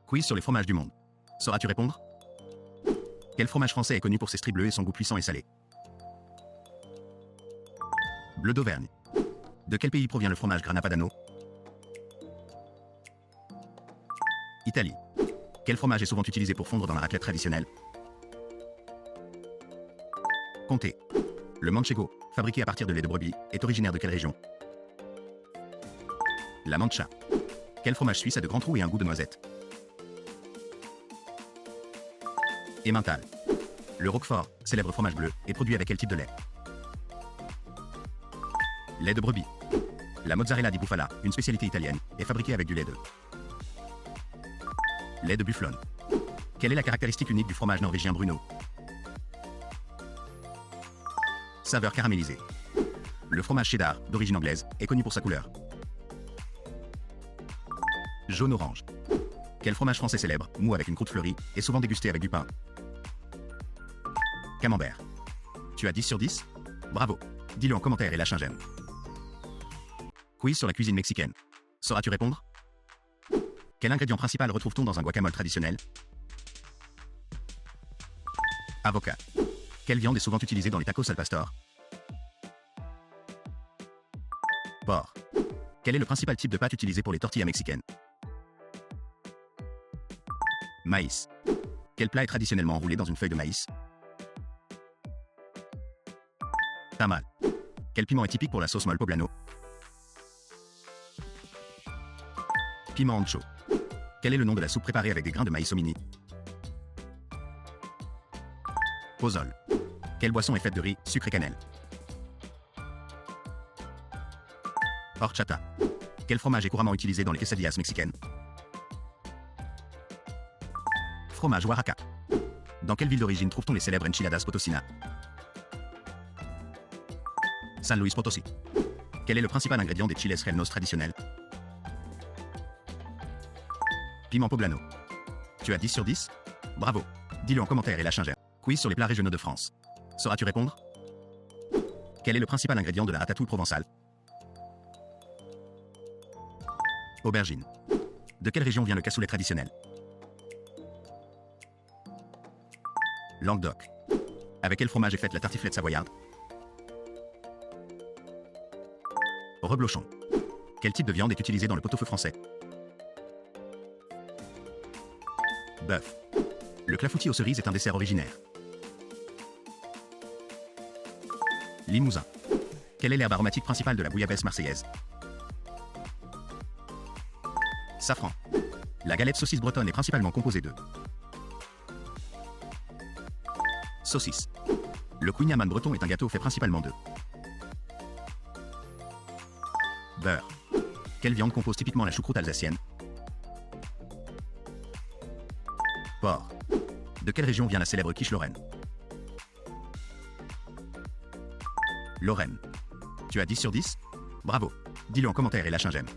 Quiz sur les fromages du monde. Sauras-tu répondre? Quel fromage français est connu pour ses stries bleues et son goût puissant et salé? Bleu d'Auvergne. De quel pays provient le fromage Grana Padano? Italie. Quel fromage est souvent utilisé pour fondre dans la raclette traditionnelle? Comté. Le manchego, fabriqué à partir de lait de brebis, est originaire de quelle région? La Mancha. Quel fromage suisse a de grands trous et un goût de noisette? Emmental. Le Roquefort, célèbre fromage bleu, est produit avec quel type de lait? Lait de brebis. La mozzarella di bufala, une spécialité italienne, est fabriquée avec du lait de lait de bufflone. Quelle est la caractéristique unique du fromage norvégien Bruno? Saveur caramélisée. Le fromage cheddar, d'origine anglaise, est connu pour sa couleur jaune-orange. Quel fromage français célèbre, mou avec une croûte fleurie, est souvent dégusté avec du pain? Camembert. Tu as 10 sur 10? Bravo. Dis-le en commentaire et lâche un j'aime. Quiz sur la cuisine mexicaine. Sauras-tu répondre? Quel ingrédient principal retrouve-t-on dans un guacamole traditionnel? Avocat. Quelle viande est souvent utilisée dans les tacos al pastor? Porc. Quel est le principal type de pâte utilisé pour les tortillas mexicaines? Maïs. Quel plat est traditionnellement enroulé dans une feuille de maïs? Tamal. Quel piment est typique pour la sauce molle poblano? Piment ancho. Quel est le nom de la soupe préparée avec des grains de maïs au mini? Pozole. Quelle boisson est faite de riz, sucre et cannelle? Horchata. Quel fromage est couramment utilisé dans les quesadillas mexicaines? Fromage Oaxaca. Dans quelle ville d'origine trouve-t-on les célèbres enchiladas potosina? San Luis Potosí. Quel est le principal ingrédient des chiles rellenos traditionnels? Piment poblano. Tu as 10 sur 10? Bravo. Dis-le en commentaire et lâche un j'aime. Quiz sur les plats régionaux de France. Sauras-tu répondre? Quel est le principal ingrédient de la ratatouille provençale? Aubergine. De quelle région vient le cassoulet traditionnel? Languedoc. Avec quel fromage est faite la tartiflette savoyarde? Reblochon. Quel type de viande est utilisé dans le pot-au-feu français? Bœuf. Le clafoutis aux cerises est un dessert originaire. Limousin. Quelle est l'herbe aromatique principale de la bouillabaisse marseillaise? Safran. La galette saucisse bretonne est principalement composée de saucisse. Le kouign-amann breton est un gâteau fait principalement de beurre. Quelle viande compose typiquement la choucroute alsacienne? Porc. De quelle région vient la célèbre quiche lorraine? Lorraine. Tu as 10 sur 10? Bravo. Dis-le en commentaire et lâche un j'aime.